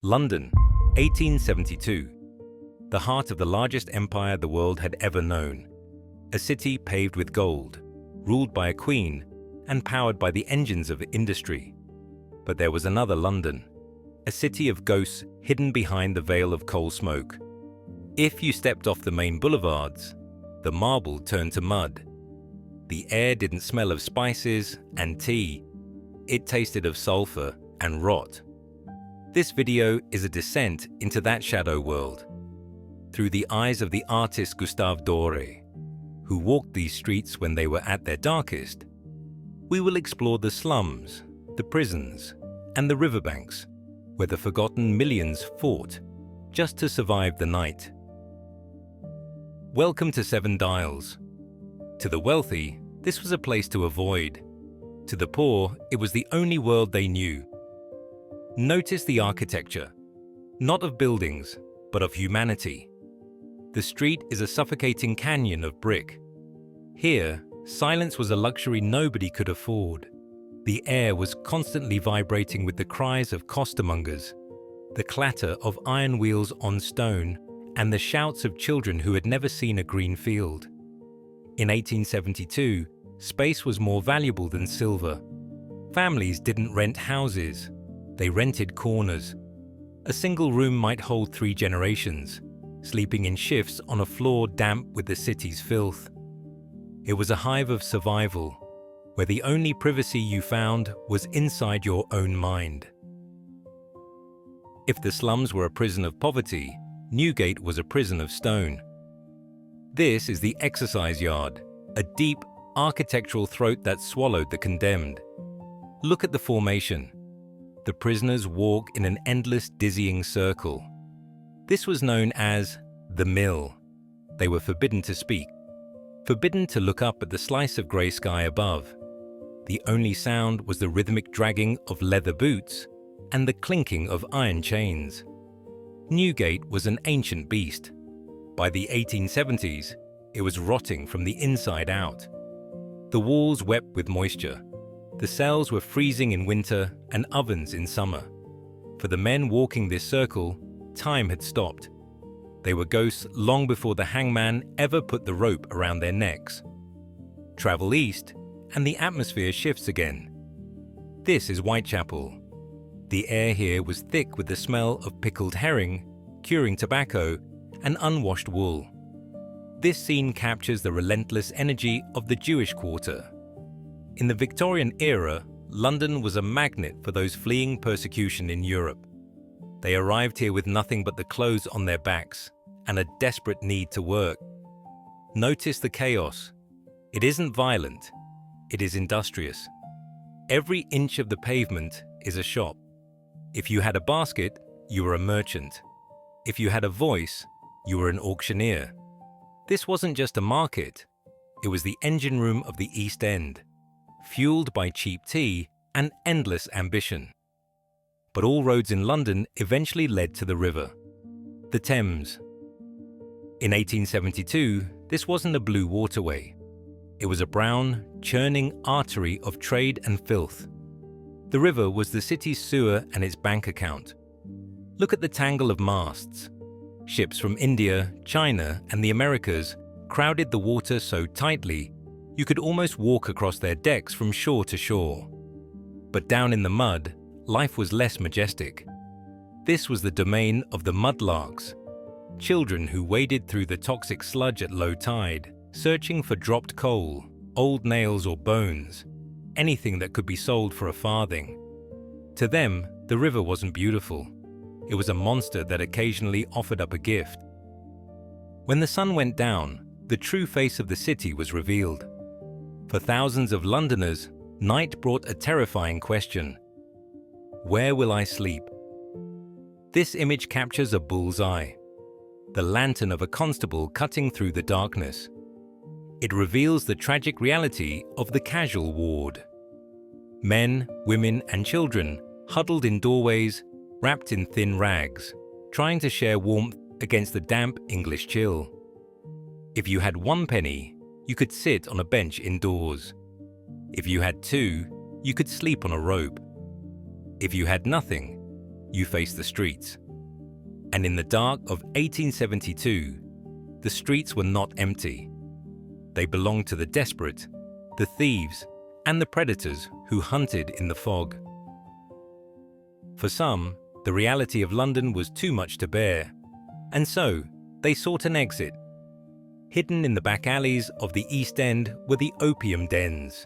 London, 1872. The heart of the largest empire the world had ever known. A city paved with gold, ruled by a queen, and powered by the engines of industry. But there was another London, a city of ghosts hidden behind the veil of coal smoke. If you stepped off the main boulevards, the marble turned to mud. The air didn't smell of spices and tea. It tasted of sulfur and rot. This video is a descent into that shadow world, through the eyes of the artist Gustave Doré, who walked these streets when they were at their darkest. We will explore the slums, the prisons, and the riverbanks, where the forgotten millions fought just to survive the night. Welcome to Seven Dials. To the wealthy, this was a place to avoid. To the poor, it was the only world they knew. Notice the architecture, not of buildings, but of humanity. The street is a suffocating canyon of brick. Here, silence was a luxury nobody could afford. The air was constantly vibrating with the cries of costermongers, the clatter of iron wheels on stone, and the shouts of children who had never seen a green field. In 1872, space was more valuable than silver. Families didn't rent houses. They rented corners. A single room might hold 3 generations, sleeping in shifts on a floor damp with the city's filth. It was a hive of survival, where the only privacy you found was inside your own mind. If the slums were a prison of poverty, Newgate was a prison of stone. This is the exercise yard, a deep, architectural throat that swallowed the condemned. Look at the formation. The prisoners walk in an endless, dizzying circle. This was known as the mill. They were forbidden to speak, forbidden to look up at the slice of grey sky above. The only sound was the rhythmic dragging of leather boots and the clinking of iron chains. Newgate was an ancient beast. By the 1870s, it was rotting from the inside out. The walls wept with moisture. The cells were freezing in winter and ovens in summer. For the men walking this circle, time had stopped. They were ghosts long before the hangman ever put the rope around their necks. Travel east, and the atmosphere shifts again. This is Whitechapel. The air here was thick with the smell of pickled herring, curing tobacco, and unwashed wool. This scene captures the relentless energy of the Jewish quarter. In the Victorian era, London was a magnet for those fleeing persecution in Europe. They arrived here with nothing but the clothes on their backs and a desperate need to work. Notice the chaos. It isn't violent, it is industrious. Every inch of the pavement is a shop. If you had a basket, you were a merchant. If you had a voice, you were an auctioneer. This wasn't just a market, it was the engine room of the East End, fueled by cheap tea and endless ambition. But all roads in London eventually led to the river, the Thames. In 1872, this wasn't a blue waterway. It was a brown, churning artery of trade and filth. The river was the city's sewer and its bank account. Look at the tangle of masts. Ships from India, China, and the Americas crowded the water so tightly you could almost walk across their decks from shore to shore. But down in the mud, life was less majestic. This was the domain of the mudlarks, children who waded through the toxic sludge at low tide, searching for dropped coal, old nails or bones, anything that could be sold for a farthing. To them, the river wasn't beautiful. It was a monster that occasionally offered up a gift. When the sun went down, the true face of the city was revealed. For thousands of Londoners, night brought a terrifying question. Where will I sleep? This image captures a bull's eye, the lantern of a constable cutting through the darkness. It reveals the tragic reality of the casual ward. Men, women, and children huddled in doorways, wrapped in thin rags, trying to share warmth against the damp English chill. If you had 1 penny, you could sit on a bench indoors. If you had 2, you could sleep on a rope. If you had nothing, you face the streets. And in the dark of 1872, the streets were not empty. They belonged to the desperate, the thieves, and the predators who hunted in the fog. For some, the reality of London was too much to bear, and so they sought an exit. Hidden in the back alleys of the East End were the opium dens.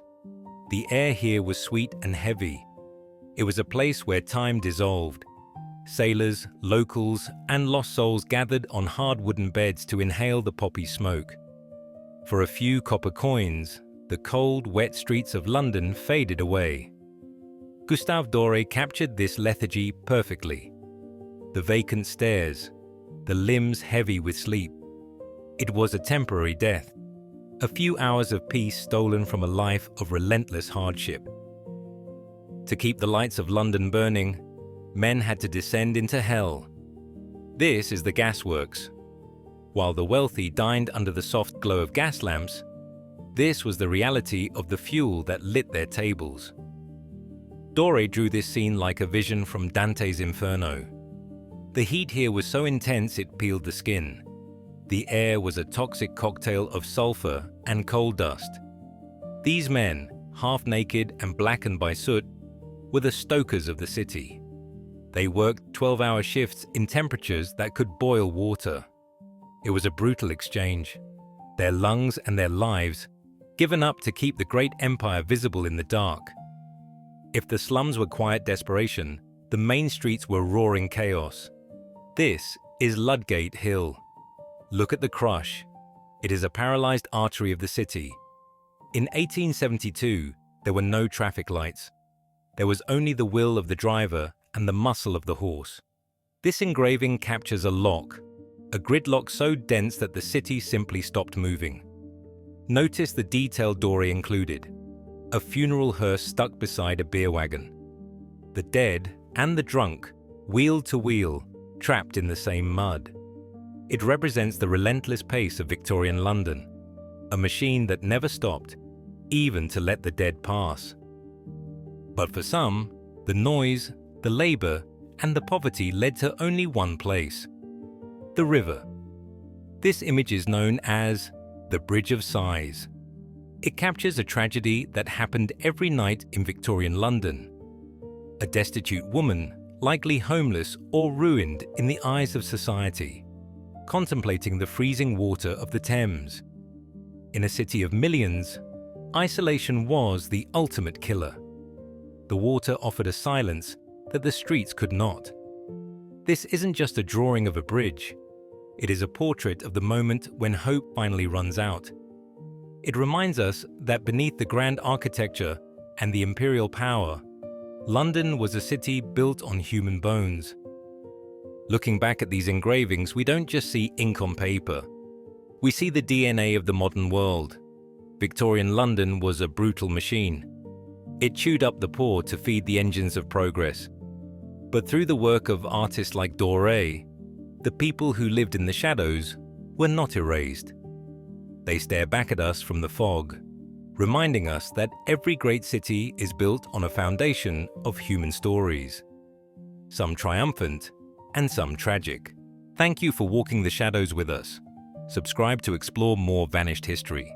The air here was sweet and heavy. It was a place where time dissolved. Sailors, locals, and lost souls gathered on hard wooden beds to inhale the poppy smoke. For a few copper coins, the cold, wet streets of London faded away. Gustave Doré captured this lethargy perfectly. The vacant stares, the limbs heavy with sleep. It was a temporary death, a few hours of peace stolen from a life of relentless hardship. To keep the lights of London burning, men had to descend into hell. This is the gasworks. While the wealthy dined under the soft glow of gas lamps, this was the reality of the fuel that lit their tables. Doré drew this scene like a vision from Dante's Inferno. The heat here was so intense it peeled the skin. The air was a toxic cocktail of sulfur and coal dust. These men, half naked and blackened by soot, were the stokers of the city. They worked 12-hour shifts in temperatures that could boil water. It was a brutal exchange. Their lungs and their lives given up to keep the great empire visible in the dark. If the slums were quiet desperation, the main streets were roaring chaos. This is Ludgate Hill. Look at the crush. It is a paralyzed artery of the city. In 1872, there were no traffic lights. There was only the will of the driver and the muscle of the horse. This engraving captures a lock, a gridlock so dense that the city simply stopped moving. Notice the detail Doré included. A funeral hearse stuck beside a beer wagon. The dead and the drunk, wheel to wheel, trapped in the same mud. It represents the relentless pace of Victorian London, a machine that never stopped, even to let the dead pass. But for some, the noise, the labor, and the poverty led to only one place: the river. This image is known as the Bridge of Sighs. It captures a tragedy that happened every night in Victorian London. A destitute woman, likely homeless or ruined in the eyes of society, contemplating the freezing water of the Thames. In a city of millions, isolation was the ultimate killer. The water offered a silence that the streets could not. This isn't just a drawing of a bridge. It is a portrait of the moment when hope finally runs out. It reminds us that beneath the grand architecture and the imperial power, London was a city built on human bones. Looking back at these engravings, we don't just see ink on paper. We see the DNA of the modern world. Victorian London was a brutal machine. It chewed up the poor to feed the engines of progress. But through the work of artists like Doré, the people who lived in the shadows were not erased. They stare back at us from the fog, reminding us that every great city is built on a foundation of human stories, some triumphant and some tragic. Thank you for walking the shadows with us. Subscribe to explore more vanished history.